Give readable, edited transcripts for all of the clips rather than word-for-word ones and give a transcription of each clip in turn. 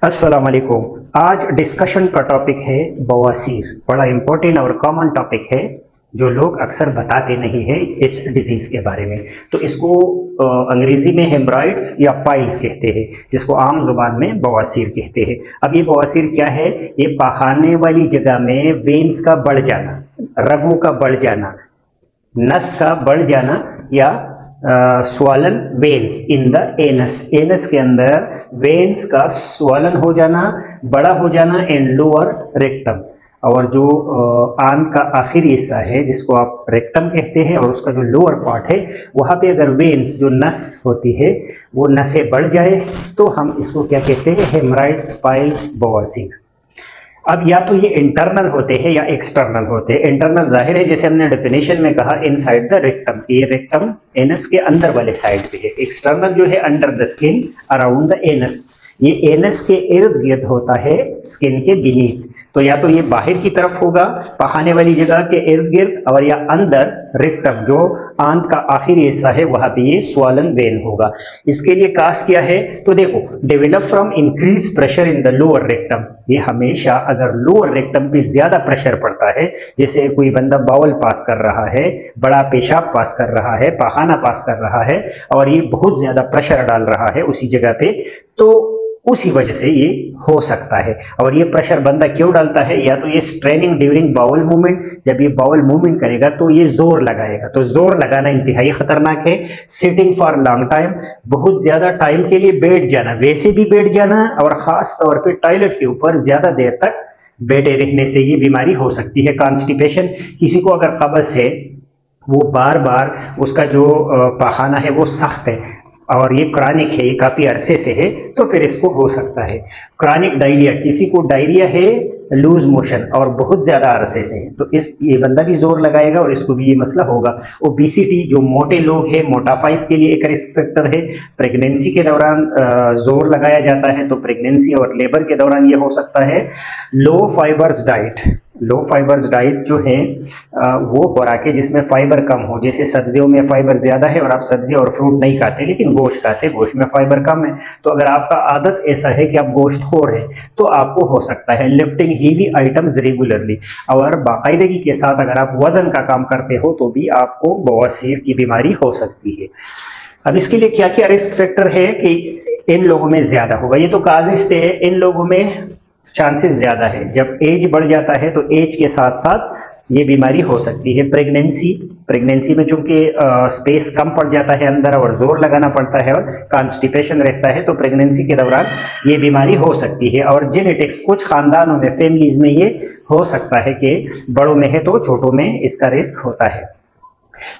अस्सलाम वालेकुम। आज डिस्कशन का टॉपिक है बवासीर। बड़ा इंपॉर्टेंट और कॉमन टॉपिक है जो लोग अक्सर बताते नहीं है इस डिजीज के बारे में। तो इसको अंग्रेजी में हेमराइड्स या पाइल्स कहते हैं, जिसको आम जुबान में बवासीर कहते हैं। अब ये बवासीर क्या है? ये पहाने वाली जगह में वेन्स का बढ़ जाना, रगों का बढ़ जाना, नस का बढ़ जाना या swollen veins in the anus, anus के अंदर वेन्स का स्वॉलन हो जाना, बड़ा हो जाना एंड लोअर रेक्टम। और जो आंत का आखिरी हिस्सा है जिसको आप रेक्टम कहते हैं और उसका जो लोअर पार्ट है वहां पे अगर वेन्स जो नस होती है वो नसें बढ़ जाए तो हम इसको क्या कहते हैं? हेमराइड्स, पाइल्स, बवासीर। अब या तो ये इंटरनल होते हैं या एक्सटर्नल होते हैं। इंटरनल जाहिर है, जैसे हमने डेफिनेशन में कहा, इनसाइड द रेक्टम, ये रेक्टम एनस के अंदर वाले साइड पे है। एक्सटर्नल जो है under the skin, around the anus, ये एनस के इर्द गिर्द होता है, स्किन के बीनीथ। तो या तो ये बाहर की तरफ होगा पहाने वाली जगह के इर्द गिर्द, और या अंदर रेक्टम जो आंत का आखिरी हिस्सा है वहां पे ये स्वॉलन वेन होगा। इसके लिए काज क्या है? तो देखो, develop from increase pressure in the lower rectum. ये हमेशा अगर लोअर रेक्टम पे ज्यादा प्रेशर पड़ता है, जैसे कोई बंदा बाउल पास कर रहा है, बड़ा पेशाब पास कर रहा है, पहाना पास कर रहा है और ये बहुत ज्यादा प्रेशर डाल रहा है उसी जगह पे, तो उसी वजह से ये हो सकता है। और ये प्रेशर बंदा क्यों डालता है? या तो ये स्ट्रेनिंग ड्यूरिंग बाउल मूवमेंट, जब ये बाउल मूवमेंट करेगा तो ये जोर लगाएगा, तो जोर लगाना इंतहाई खतरनाक है। सिटिंग फॉर लॉन्ग टाइम, बहुत ज्यादा टाइम के लिए बैठ जाना, वैसे भी बैठ जाना, और खास तौर पे टॉयलेट के ऊपर ज्यादा देर तक बैठे रहने से ये बीमारी हो सकती है। कॉन्स्टिपेशन, किसी को अगर कब्ज है, वो बार बार उसका जो पहाना है वो सख्त है और ये क्रॉनिक है, ये काफी अरसे से है, तो फिर इसको हो सकता है। क्रॉनिक डायरिया, किसी को डायरिया है, लूज मोशन और बहुत ज्यादा अरसे से है, तो ये बंदा भी जोर लगाएगा और इसको भी ये मसला होगा। ओबेसिटी, जो मोटे लोग हैं, मोटाफाइज के लिए एक रिस्क फैक्टर है। प्रेगनेंसी के दौरान जोर लगाया जाता है, तो प्रेगनेंसी और लेबर के दौरान ये हो सकता है। लो फाइबर्स डाइट, लो फाइबर्स डाइट जो है वो खुराक है जिसमें फाइबर कम हो, जैसे सब्जियों में फाइबर ज्यादा है और आप सब्जी और फ्रूट नहीं खाते लेकिन गोश्त खाते, गोश्त में फाइबर कम है, तो अगर आपका आदत ऐसा है कि आप गोश्तखोर हैं तो आपको हो सकता है। लिफ्टिंग हेवी आइटम्स रेगुलरली, और बाकायदगी के साथ अगर आप वजन का काम करते हो तो भी आपको बवासीर की बीमारी हो सकती है। अब इसके लिए क्या क्या रिस्क फैक्टर है कि इन लोगों में ज्यादा होगा? ये तो काजिश थे, इन लोगों में चांसेस ज्यादा है। जब एज बढ़ जाता है तो एज के साथ साथ ये बीमारी हो सकती है। प्रेगनेंसी, प्रेगनेंसी में चूंकि स्पेस कम पड़ जाता है अंदर और जोर लगाना पड़ता है और कॉन्स्टिपेशन रहता है, तो प्रेगनेंसी के दौरान ये बीमारी हो सकती है। और जेनेटिक्स, कुछ खानदानों में, फैमिलीज में ये हो सकता है कि बड़ों में है तो छोटों में इसका रिस्क होता है।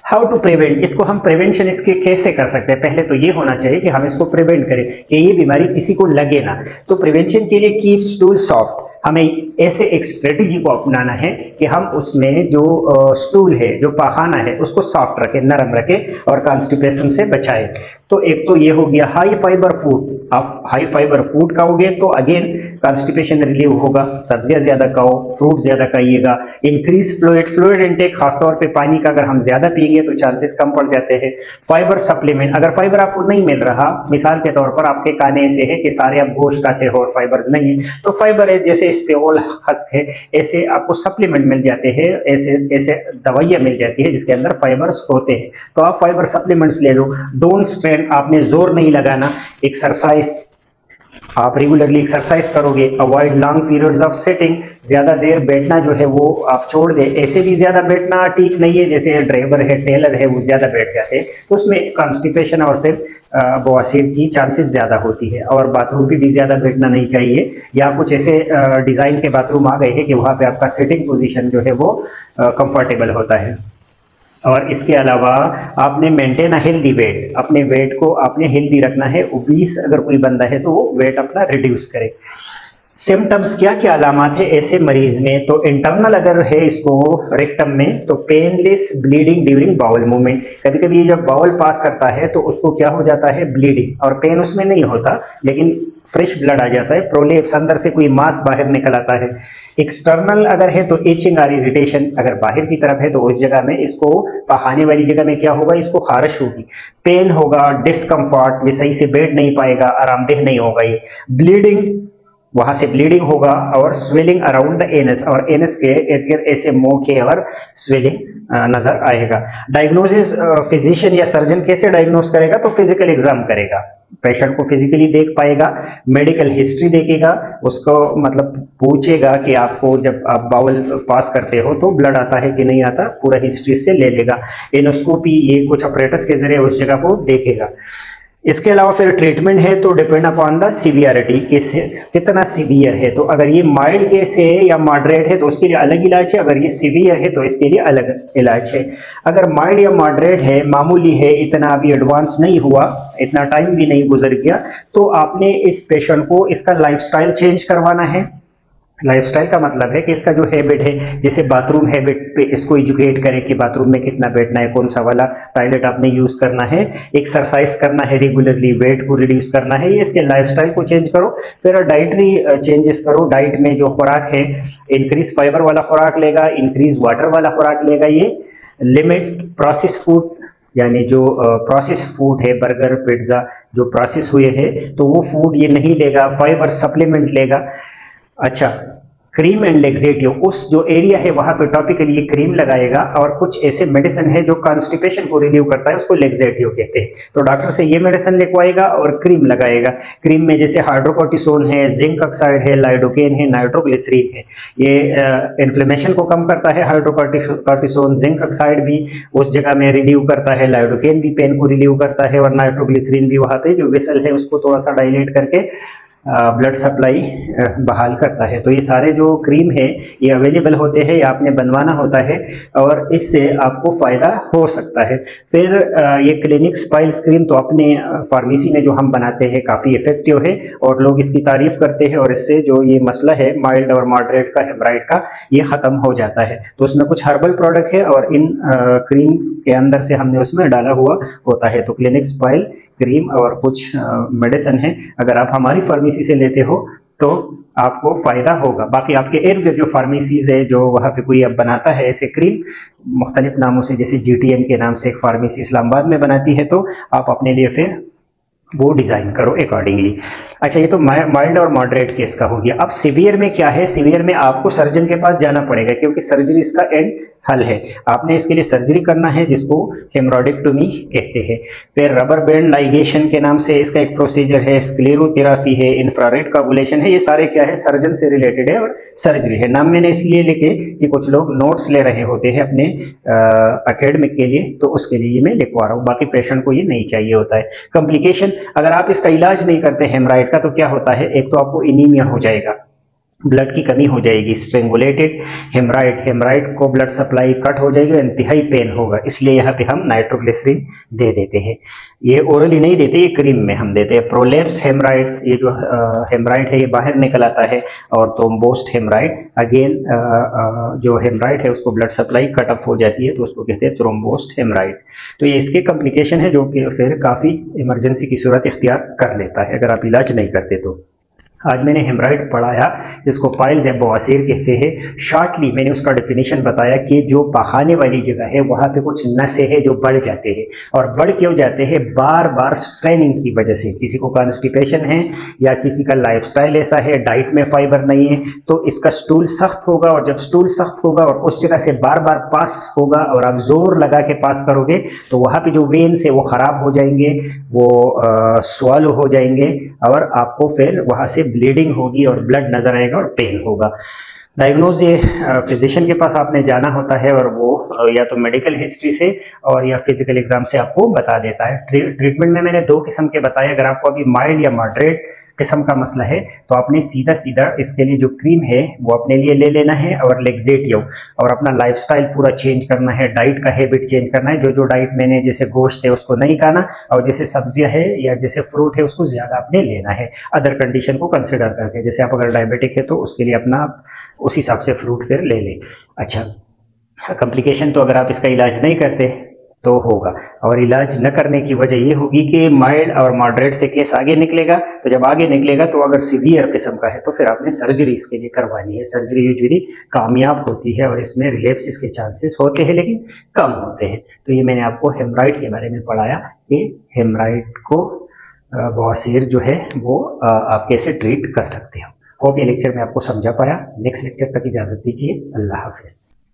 हाउ टू प्रिवेंट, इसको हम प्रिवेंशन इसके कैसे कर सकते हैं? पहले तो ये होना चाहिए कि हम इसको प्रिवेंट करें कि ये बीमारी किसी को लगे ना। तो प्रिवेंशन के लिए कीप स्टूल सॉफ्ट, हमें ऐसे एक स्ट्रेटेजी को अपनाना है कि हम उसमें जो स्टूल है, जो पखाना है, उसको सॉफ्ट रखें, नरम रखें और कॉन्स्टिपेशन से बचाएं। तो एक तो ये हो गया। हाई फाइबर फूड, आप हाई फाइबर फूड खाओगे तो अगेन कॉन्स्टिपेशन रिलीव होगा। सब्जियां ज्यादा खाओ, फ्रूट ज्यादा खाइएगा। इंक्रीज फ्लूइड, फ्लूइड इनटेक, खासतौर पे पानी का अगर हम ज्यादा पिएंगे तो चांसेस कम पड़ जाते हैं। फाइबर सप्लीमेंट, अगर फाइबर आपको नहीं मिल रहा, मिसाल के तौर पर आपके खाने ऐसे है कि सारे आप गोश्त खाते हो और फाइबर्स नहीं है, तो फाइबर है, जैसे स्पेओल हस्क है, ऐसे आपको सप्लीमेंट मिल जाते हैं, ऐसे दवाइयां मिल जाती है जिसके अंदर फाइबर्स होते हैं, तो आप फाइबर सप्लीमेंट्स ले लो। डोंट स्ट्रेन, आपने जोर नहीं लगाना। एक्सरसाइज, आप रेगुलरली एक्सरसाइज करोगे। Avoid long periods of sitting, ज्यादा देर बैठना जो है वो आप छोड़ दें। ऐसे भी ज्यादा बैठना ठीक नहीं है, जैसे ड्राइवर है, टेलर है, वो ज्यादा बैठ जाते हैं तो उसमें कॉन्स्टिपेशन और फिर बवासीर की चांसेस ज्यादा होती है। और बाथरूम पे भी ज्यादा बैठना नहीं चाहिए, या कुछ ऐसे डिजाइन के बाथरूम आ गए हैं कि वहां पे आपका सिटिंग पोजीशन जो है वो कंफर्टेबल होता है। और इसके अलावा आपने मेंटेन अ हेल्दी वेट, अपने वेट को आपने हेल्दी रखना है। ओबीस अगर कोई बंदा है तो वो वेट अपना रिड्यूस करे। सिम्टम्स, क्या क्या अलामत है ऐसे मरीज में? तो इंटरनल अगर है इसको रेक्टम में, तो painless bleeding during bowel movement. कभी कभी जब बाउल पास करता है तो उसको क्या हो जाता है? ब्लीडिंग, और पेन उसमें नहीं होता लेकिन फ्रेश ब्लड आ जाता है, प्रोलेप्स, अंदर से कोई मांस बाहर निकल आता है। एक्सटर्नल अगर है तो इचिंग और इरिटेशन, अगर बाहर की तरफ है तो उस जगह में, इसको पहाने वाली जगह में क्या होगा? इसको खारिश होगी, पेन होगा, डिस्कम्फर्ट, ये सही से बैठ नहीं पाएगा, आरामदेह नहीं होगा। ये ब्लीडिंग वहां से ब्लीडिंग होगा और स्वेलिंग अराउंड द एनस, और एनस के इर्द गिर्द ऐसे मोके और स्वेलिंग नजर आएगा। डायग्नोसिस फिजिशियन या सर्जन कैसे डायग्नोस करेगा? तो फिजिकल एग्जाम करेगा, पेशेंट को फिजिकली देख पाएगा, मेडिकल हिस्ट्री देखेगा, उसको मतलब पूछेगा कि आपको जब आप बाउल पास करते हो तो ब्लड आता है कि नहीं आता, पूरा हिस्ट्री से ले लेगा। एनोस्कोपी, ये कुछ ऑपरेटर्स के जरिए उस जगह को देखेगा। इसके अलावा फिर ट्रीटमेंट है तो डिपेंड अपॉन द सीवियरिटी, कितना सीवियर है। तो अगर ये माइल्ड केस है या मॉडरेट है तो उसके लिए अलग इलाज है, अगर ये सीवियर है तो इसके लिए अलग इलाज है। अगर माइल्ड या मॉडरेट है, मामूली है, इतना अभी एडवांस नहीं हुआ, इतना टाइम भी नहीं गुजर गया, तो आपने इस पेशेंट को इसका लाइफस्टाइल चेंज करवाना है। लाइफस्टाइल का मतलब है कि इसका जो हैबिट है, जैसे बाथरूम हैबिट पे इसको एजुकेट करें कि बाथरूम में कितना बैठना है, कौन सा वाला टॉयलेट आपने यूज करना है, एक्सरसाइज करना है रेगुलरली, वेट को रिड्यूस करना है, ये इसके लाइफस्टाइल को चेंज करो। फिर डाइटरी चेंजेस करो, डाइट में जो खुराक है, इंक्रीज फाइबर वाला खुराक लेगा, इंक्रीज वाटर वाला खुराक लेगा। ये लिमिट प्रोसेस फूड, यानी जो प्रोसेस फूड है, बर्गर पिज्जा जो प्रोसेस हुए हैं, तो वो फूड ये नहीं लेगा। फाइबर सप्लीमेंट लेगा। अच्छा, क्रीम एंड लेक्सेटिव, उस जो एरिया है वहां पे टॉपिकली ये क्रीम लगाएगा, और कुछ ऐसे मेडिसिन है जो कॉन्स्टिपेशन को रिलीव करता है, उसको लेक्सेटिव कहते हैं। तो डॉक्टर से ये मेडिसिन लिखवाएगा और क्रीम लगाएगा। क्रीम में जैसे हाइड्रोकोर्टिसोन है, जिंक ऑक्साइड है, लाइडोकेन है, नाइट्रोग्लिसरीन है। ये इन्फ्लेमेशन को कम करता है। हाइड्रोकोर्टिसोन, जिंक ऑक्साइड भी उस जगह में रिलीव करता है, लाइडोकेन भी पेन को रिलीव करता है, और नाइट्रोग्लिसरीन भी वहां पे जो वेसल है उसको थोड़ा सा डायलेट करके ब्लड सप्लाई बहाल करता है। तो ये सारे जो क्रीम है ये अवेलेबल होते हैं, या आपने बनवाना होता है, और इससे आपको फायदा हो सकता है। फिर ये क्लिनिक स्पाइल्स क्रीम तो अपने फार्मेसी में जो हम बनाते हैं काफ़ी इफेक्टिव है, और लोग इसकी तारीफ करते हैं, और इससे जो ये मसला है माइल्ड और मॉडरेट का, हेमराइड का, ये ख़त्म हो जाता है। तो उसमें कुछ हर्बल प्रोडक्ट है, और इन क्रीम के अंदर से हमने उसमें डाला हुआ होता है। तो क्लिनिक स्पाइल क्रीम और कुछ मेडिसिन है, अगर आप हमारी फार्मेसी से लेते हो तो आपको फायदा होगा। बाकी आपके इर्द गिर्द जो फार्मेसीज है, जो वहाँ पे कोई अब बनाता है ऐसे क्रीम मुख्तलिफ नामों से, जैसे GTN के नाम से एक फार्मेसी इस्लामाबाद में बनाती है, तो आप अपने लिए फिर वो डिजाइन करो अकॉर्डिंगली। अच्छा, ये तो माइल्ड और मॉडरेट केस का हो गया। अब सीवियर में क्या है? सीवियर में आपको सर्जन के पास जाना पड़ेगा, क्योंकि सर्जरी इसका एंड हल है। आपने इसके लिए सर्जरी करना है, जिसको हेमरोइडेक्टोमी कहते हैं। फिर रबर बैंड लाइगेशन के नाम से इसका एक प्रोसीजर है, स्क्लेरोथेरापी है, इंफ्रारेड काबुलेशन है। ये सारे क्या है? सर्जन से रिलेटेड है और सर्जरी है। नाम मैंने इसलिए लिखे कि कुछ लोग नोट्स ले रहे होते हैं अपने एकेडमिक के लिए, तो उसके लिए मैं लिखवा रहा हूँ। बाकी पेशेंट को ये नहीं चाहिए होता है। कॉम्प्लिकेशन, अगर आप इसका इलाज नहीं करते हेमराइड का, तो क्या होता है? एक तो आपको एनीमिया हो जाएगा, ब्लड की कमी हो जाएगी, स्ट्रेंगुलेटेड हेमराइड को ब्लड सप्लाई कट हो जाएगी, इंतहाई पेन होगा। इसलिए यहाँ पे हम नाइट्रोग्लिसरीन दे देते हैं। ये ओरली नहीं देते, ये क्रीम में हम देते हैं। प्रोलेप्स हेमराइड, ये जो हेमराइड है ये बाहर निकल आता है। और थ्रोम्बोस्ट हेमराइड, अगेन जो हेमराइड है उसको ब्लड सप्लाई कट ऑफ हो जाती है, तो उसको कहते हैं थ्रोम्बोस्ट हेमराइड। तो ये इसके कॉम्प्लिकेशन है, जो कि फिर काफ़ी इमरजेंसी की सूरत इख्तियार कर लेता है अगर आप इलाज नहीं करते तो। आज मैंने हेमराइड पढ़ाया, जिसको पाइल्स या बवासीर कहते हैं। शॉर्टली मैंने उसका डेफिनेशन बताया कि जो बहाने वाली जगह है वहाँ पे कुछ नसें हैं जो बढ़ जाते हैं, और बढ़ क्यों जाते हैं? बार बार स्ट्रेनिंग की वजह से। किसी को कॉन्स्टिपेशन है, या किसी का लाइफस्टाइल ऐसा है, डाइट में फाइबर नहीं है, तो इसका स्टूल सख्त होगा, और जब स्टूल सख्त होगा और उस जगह से बार बार पास होगा, और आप जोर लगा के पास करोगे, तो वहाँ पे जो वेन्स है वो खराब हो जाएंगे, वो स्वॉलो हो जाएंगे, और आपको फिर वहाँ से ब्लीडिंग होगी और ब्लड नजर आएगा और पेन होगा। डायग्नोज ये फिजिशियन के पास आपने जाना होता है, और वो या तो मेडिकल हिस्ट्री से और या फिजिकल एग्जाम से आपको बता देता है। ट्रीटमेंट में मैंने दो किस्म के बताए। अगर आपको अभी माइल्ड या मॉडरेट किस्म का मसला है, तो आपने सीधा सीधा इसके लिए जो क्रीम है वो अपने लिए ले लेना है, और लेक्सेटिव, और अपना लाइफस्टाइल पूरा चेंज करना है, डाइट का हैबिट चेंज करना है। जो डाइट मैंने, जैसे गोश्त है उसको नहीं खाना, और जैसे सब्जियां है या जैसे फ्रूट है उसको ज्यादा आपने लेना है, अदर कंडीशन को कंसिडर करके। जैसे आप अगर डायबिटिक है तो उसके लिए अपना उस हिसाब से फ्रूट फिर ले लें। अच्छा, कॉम्प्लिकेशन तो अगर आप इसका इलाज नहीं करते तो होगा, और इलाज न करने की वजह ये होगी कि माइल्ड और मॉडरेट से केस आगे निकलेगा। तो जब आगे निकलेगा तो अगर सीवियर किस्म का है तो फिर आपने सर्जरी इसके लिए करवानी है। सर्जरी यूजुअली कामयाब होती है, और इसमें रिलेप्स इसके चांसेस होते हैं लेकिन कम होते हैं। तो ये मैंने आपको हेमराइड के बारे में पढ़ाया कि हेमराइड को बवासीर जो है वो आप कैसे ट्रीट कर सकते हो। होप ये लेक्चर में आपको समझा पाया। नेक्स्ट लेक्चर तक इजाजत दीजिए। अल्लाह हाफिज।